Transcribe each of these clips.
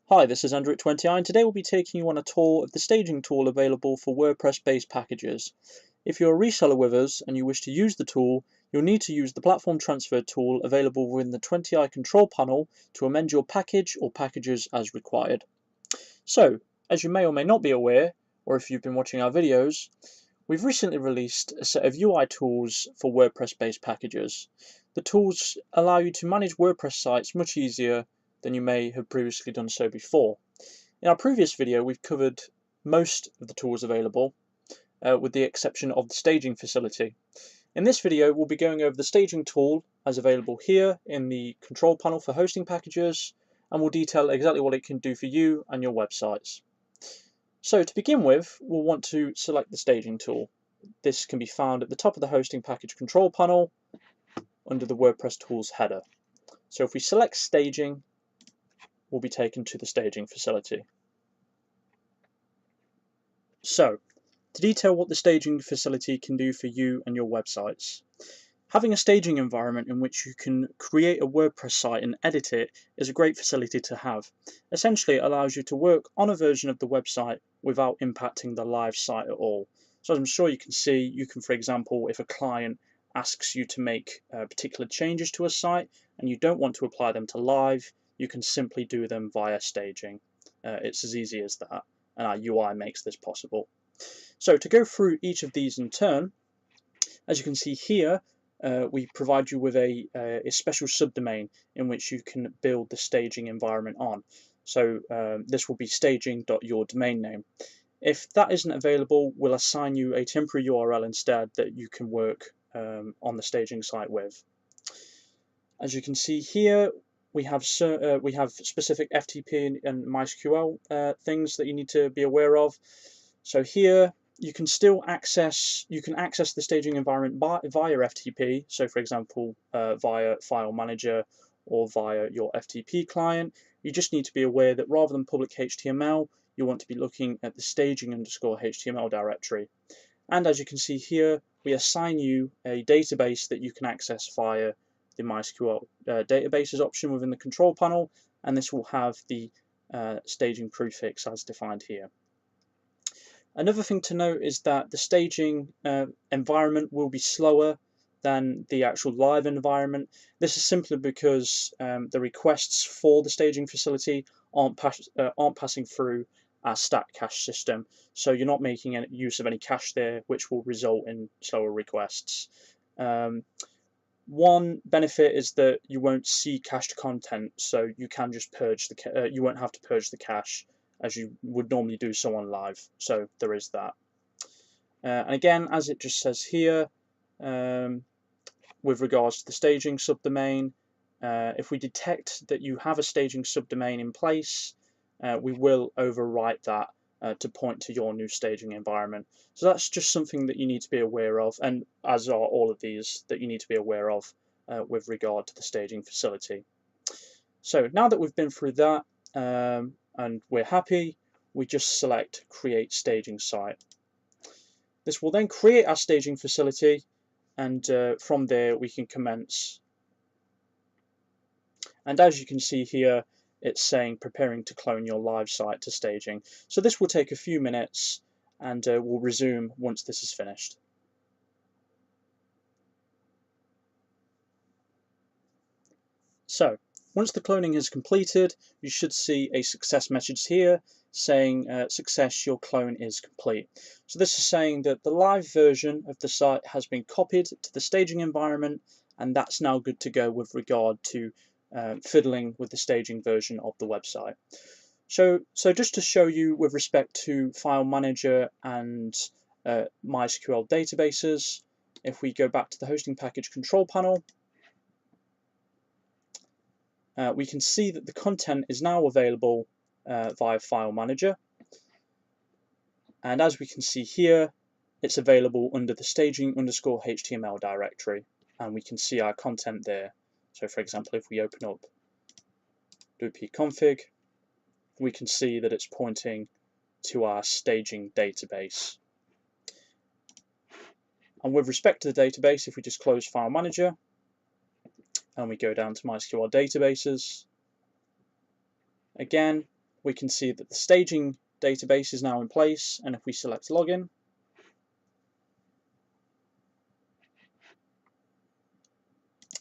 Hi, this is Andrew at 20i, and today we'll be taking you on a tour of the staging tool available for WordPress-based packages. If you're a reseller with us and you wish to use the tool, you'll need to use the platform transfer tool available within the 20i control panel to amend your package or packages as required. So, as you may or may not be aware, or if you've been watching our videos, we've recently released a set of UI tools for WordPress-based packages. The tools allow you to manage WordPress sites much easier than you may have previously done so before. In our previous video, we've covered most of the tools available, with the exception of the staging facility. In this video, we'll be going over the staging tool as available here in the control panel for hosting packages, and we'll detail exactly what it can do for you and your websites. So to begin with, we'll want to select the staging tool. This can be found at the top of the hosting package control panel under the WordPress Tools header. So if we select staging, we'll be taken to the staging facility. So, to detail what the staging facility can do for you and your websites. Having a staging environment in which you can create a WordPress site and edit it is a great facility to have. Essentially, it allows you to work on a version of the website without impacting the live site at all. So as I'm sure you can see, you can, for example, if a client asks you to make particular changes to a site and you don't want to apply them to live, you can simply do them via staging. It's as easy as that, and our UI makes this possible. So to go through each of these in turn, as you can see here, we provide you with a special subdomain in which you can build the staging environment on. So this will be staging.yourdomainname. If that isn't available, we'll assign you a temporary URL instead that you can work on the staging site with. As you can see here, we have specific FTP and MySQL things that you need to be aware of. So here you can still access the staging environment via FTP. So for example, via File Manager or via your FTP client. You just need to be aware that rather than public HTML, you want to be looking at the staging_HTML directory. And as you can see here, we assign you a database that you can access via the MySQL databases option within the control panel, and this will have the staging prefix as defined here. Another thing to note is that the staging environment will be slower than the actual live environment. This is simply because the requests for the staging facility aren't passing through our stat cache system, so you're not making any use of any cache there, which will result in slower requests. One benefit is that you won't see cached content, so you can just purge the you won't have to purge the cache as you would normally do so on live. So there is that. And again, as it just says here, with regards to the staging subdomain, if we detect that you have a staging subdomain in place, we will overwrite that to point to your new staging environment. So that's just something that you need to be aware of, and as are all of these that you need to be aware of with regard to the staging facility. So now that we've been through that and we're happy, we just select Create Staging Site. This will then create our staging facility, and from there we can commence. And as you can see here, it's saying preparing to clone your live site to staging. So this will take a few minutes, and we'll resume once this is finished. So once the cloning is completed, you should see a success message here saying success, your clone is complete. So this is saying that the live version of the site has been copied to the staging environment, and that's now good to go with regard to fiddling with the staging version of the website. So just to show you with respect to File Manager and MySQL databases, if we go back to the hosting package control panel, we can see that the content is now available via File Manager, and as we can see here, it's available under the staging_HTML directory, and we can see our content there. So for example, if we open up wp-config, we can see that it's pointing to our staging database. And with respect to the database, if we just close File Manager and we go down to MySQL databases, again, we can see that the staging database is now in place, and if we select login,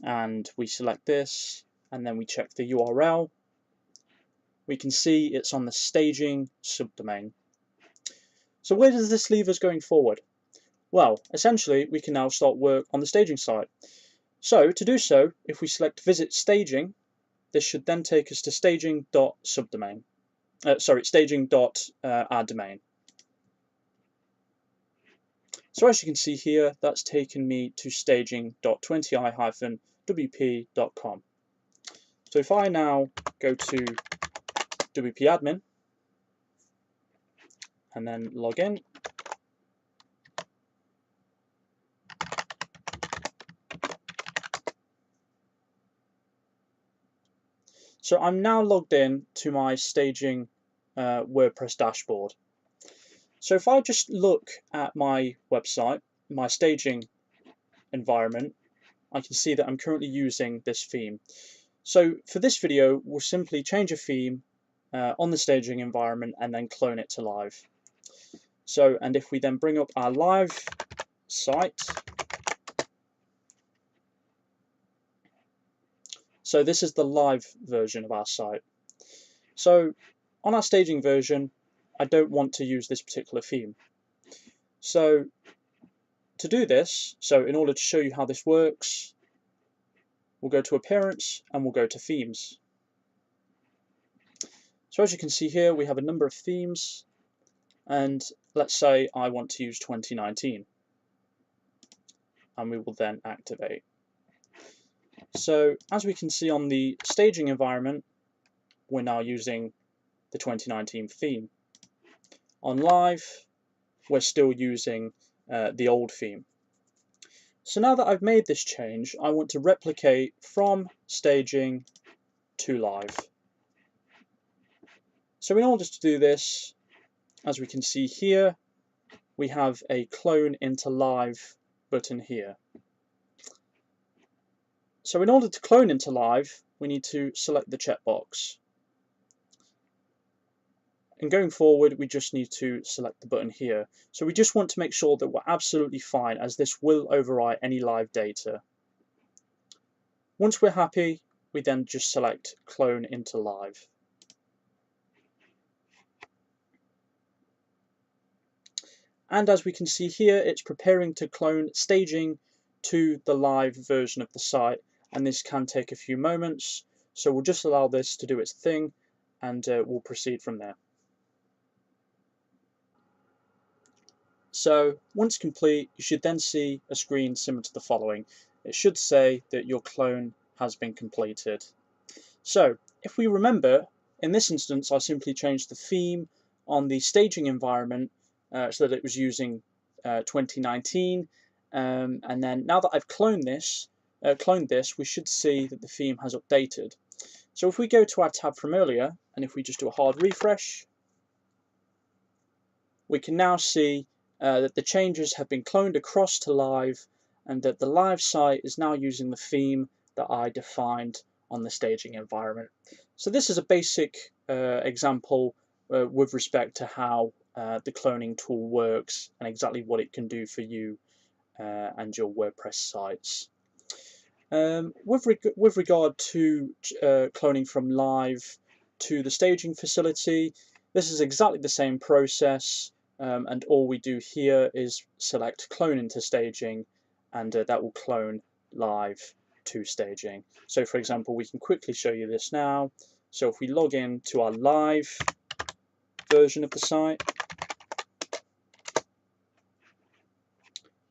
and we select this, and then we check the URL, we can see it's on the staging subdomain. So where does this leave us going forward? Well, essentially we can now start work on the staging site. So to do so, if we select visit staging, this should then take us to staging.subdomain. Staging.our domain. So as you can see here, that's taken me to staging.20i-wp.com. So if I now go to WP admin and then log in, so I'm now logged in to my staging WordPress dashboard. So if I just look at my website, my staging environment, I can see that I'm currently using this theme. So for this video, we'll simply change a theme on the staging environment and then clone it to live. So, and if we then bring up our live site, so this is the live version of our site. So on our staging version, I don't want to use this particular theme. So to do this, so in order to show you how this works, we'll go to Appearance and we'll go to Themes. So as you can see here, we have a number of themes, and let's say I want to use 2019, and we will then activate. So as we can see on the staging environment, we're now using the 2019 theme. On live, we're still using the old theme. So now that I've made this change, I want to replicate from staging to live. So in order to do this, as we can see here, we have a clone into live button here. So in order to clone into live, we need to select the checkbox. And going forward, we just need to select the button here. So we just want to make sure that we're absolutely fine, as this will overwrite any live data. Once we're happy, we then just select clone into live. And as we can see here, it's preparing to clone staging to the live version of the site, and this can take a few moments. So we'll just allow this to do its thing, and we'll proceed from there. So once complete, you should then see a screen similar to the following. It should say that your clone has been completed. So if we remember, in this instance, I simply changed the theme on the staging environment so that it was using 2019. And then now that I've cloned this, we should see that the theme has updated. So if we go to our tab from earlier, and if we just do a hard refresh, we can now see that the changes have been cloned across to live, and that the live site is now using the theme that I defined on the staging environment. So this is a basic example with respect to how the cloning tool works and exactly what it can do for you and your WordPress sites. With regard to cloning from live to the staging facility, this is exactly the same process. And all we do here is select clone into staging, and that will clone live to staging. So for example, we can quickly show you this now. So if we log in to our live version of the site,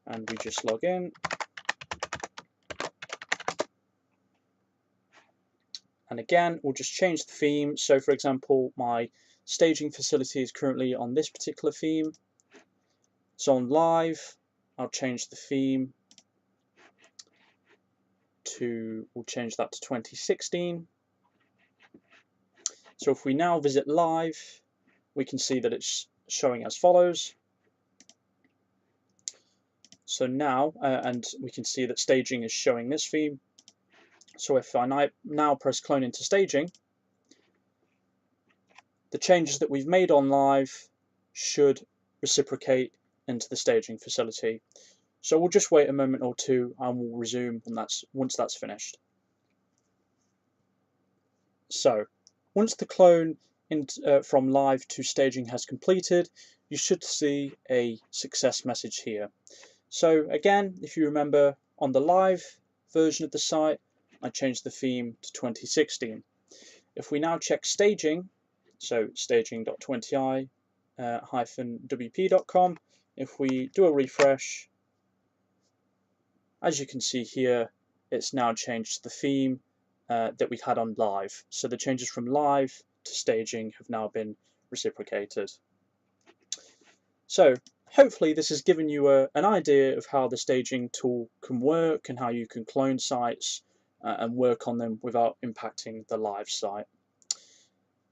and we just log in, and again we'll just change the theme. So for example, my staging facility is currently on this particular theme. So on live, I'll change the theme to, we'll change that to 2016. So if we now visit live, we can see that it's showing as follows. So now, and we can see that staging is showing this theme. So if I now press clone into staging, the changes that we've made on live should reciprocate into the staging facility. So we'll just wait a moment or two and we'll resume once that's finished. So once the clone from live to staging has completed, you should see a success message here. So again, if you remember, on the live version of the site, I changed the theme to 2016. If we now check staging, so staging.20i-wp.com, if we do a refresh, as you can see here, it's now changed to the theme that we had on live. So the changes from live to staging have now been reciprocated. So hopefully this has given you an idea of how the staging tool can work and how you can clone sites and work on them without impacting the live site.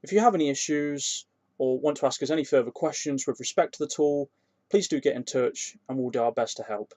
If you have any issues or want to ask us any further questions with respect to the tool, please do get in touch and we'll do our best to help.